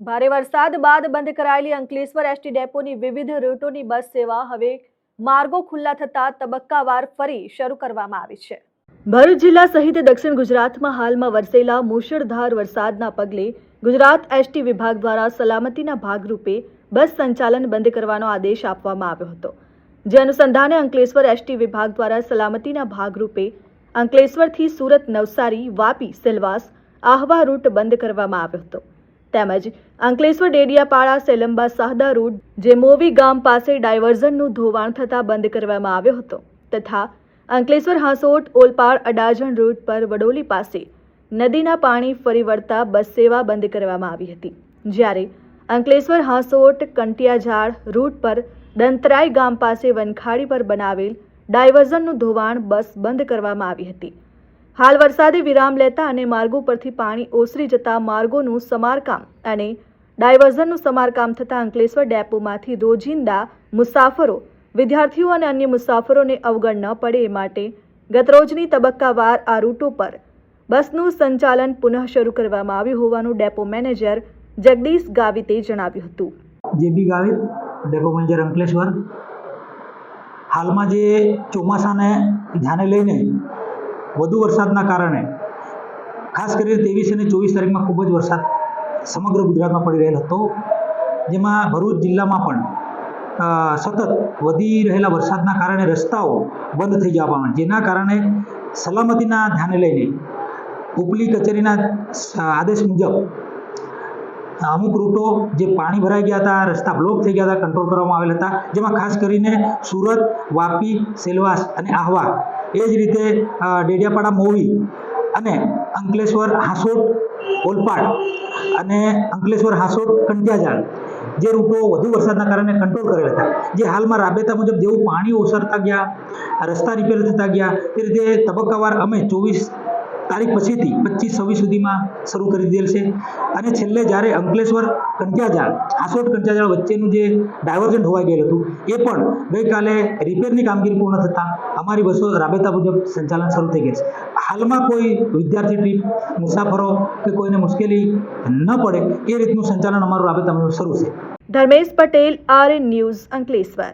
ભારે વરસાદ બાદ બંધ કરાયેલી અંકલેશ્વર એસટી ડેપોની વિવિધ રૂટોની બસ સેવા હવે માર્ગો ખુલ્લા થતા તબક્કાવાર ફરી શરૂ કરવામાં આવી છે। ભરૂચ જિલ્લા સહિત દક્ષિણ ગુજરાતમાં હાલમાં વરસેલા મુશળધાર વરસાદના પગલે ગુજરાત એસટી વિભાગ દ્વારા સલામતીના ભાગરૂપે બસ સંચાલન બંધ કરવાનો આદેશ આપવામાં આવ્યો હતો। જે અનુસંધાને અંકલેશ્વર એસટી વિભાગ દ્વારા સલામતીના ભાગરૂપે અંકલેશ્વરથી સુરત, નવસારી, વાપી, સેલવાસ, આહવા રૂટ બંધ કરવામાં આવ્યો હતો। તેમજ અંકલેશ્વર ડેડિયાપાડા સેલંબા સાહદા રૂટ જે મોવી ગામ પાસે ડાયવર્ઝનનું ધોવાણ થતાં બંધ કરવામાં આવ્યો હતો તથા અંકલેશ્વર હાંસોટ ઓલપાડ અડાજણ રૂટ પર વડોલી પાસે નદીના પાણી ફરી વળતા બસ સેવા બંધ કરવામાં આવી હતી। જ્યારે અંકલેશ્વર હાંસોટ કંટિયાઝાડ રૂટ પર દંતરાઈ ગામ પાસે વનખાડી પર બનાવેલ ડાયવર્ઝનનું ધોવાણ બસ બંધ કરવામાં આવી હતી। હાલ વરસાદે વિરામ લેતા અને માર્ગો પરથી પાણી ઓસરી જતા માર્ગોનું સમારકામ અને ડાયવર્ઝનનું સમારકામ થતાં અંકલેશ્વર ડેપોમાંથી રોજિંદા મુસાફરો, વિદ્યાર્થીઓ અને અન્ય મુસાફરોને અવગણ ન પડે એ માટે ગતરોજની તબક્કાવાર આ રૂટો પર બસનું સંચાલન પુનઃ શરૂ કરવામાં આવ્યું હોવાનું ડેપો મેનેજર જગદીશ ગાવિતે જણાવ્યું હતું। જેબી ગાવિત, ડેપો મેનેજર અંકલેશ્વર। હાલમાં જે ચોમાસાને ધ્યાને લઈને વધુ વરસાદના કારણે ખાસ કરીને 23 અને 24 તારીખમાં ખૂબ જ વરસાદ સમગ્ર ગુજરાતમાં પડી રહેલ હતો, જેમાં ભરૂચ જિલ્લામાં પણ સતત વધી રહેલા વરસાદના કારણે રસ્તાઓ બંધ થઈ જવા પામ્યા, જેના કારણે સલામતીના ધ્યાને લઈને ઉપલી કચેરીના આદેશ મુજબ અમુક રૂટો જે પાણી ભરાઈ ગયા હતા, રસ્તા બ્લોક થઈ ગયા હતા, કંટ્રોલ કરવામાં આવેલ હતા, જેમાં ખાસ કરીને સુરત, વાપી, સેલવાસ અને આહવા, એ જ રીતે ડેડિયાપાડા મોવી અને અંકલેશ્વર હાંસોટ ઓલપાડ અને અંકલેશ્વર હાંસોટ કંટિયાઝાડ જે રૂટો વધુ વરસાદના કારણે કંટ્રોલ કરેલ હતા, જે હાલમાં રાબેતા મુજબ જેવું પાણી ઓસરતા ગયા, રસ્તા રિપેર થતા ગયા, તે રીતે તબક્કાવાર અમે 24 તારીખ પછીથી 25-26 સુધીમાં શરૂ કરી દીધેલ છે। અને છેલ્લે જ્યારે અંકલેશ્વર કંટિયાઝાડ, હાંસોટ કંટિયાઝાડ વચ્ચેનું જે ડાયવર્ઝન ધોવાઈ ગયેલું હતું, એ પણ ગઈકાલે રિપેરની કામગીરી પૂર્ણ થતાં અમારી બસો રાબેતા મુજબ સંચાલન શરૂ થઈ ગઈ છે। હાલમાં કોઈ વિદ્યાર્થી ટ્રીપ, મુસાફરો કે કોઈને મુશ્કેલી ન પડે એ રીતનું સંચાલન અમારું રાબેતા મુજબ શરૂ છે। Dharmesh Patel, RN news, Ankleshwar.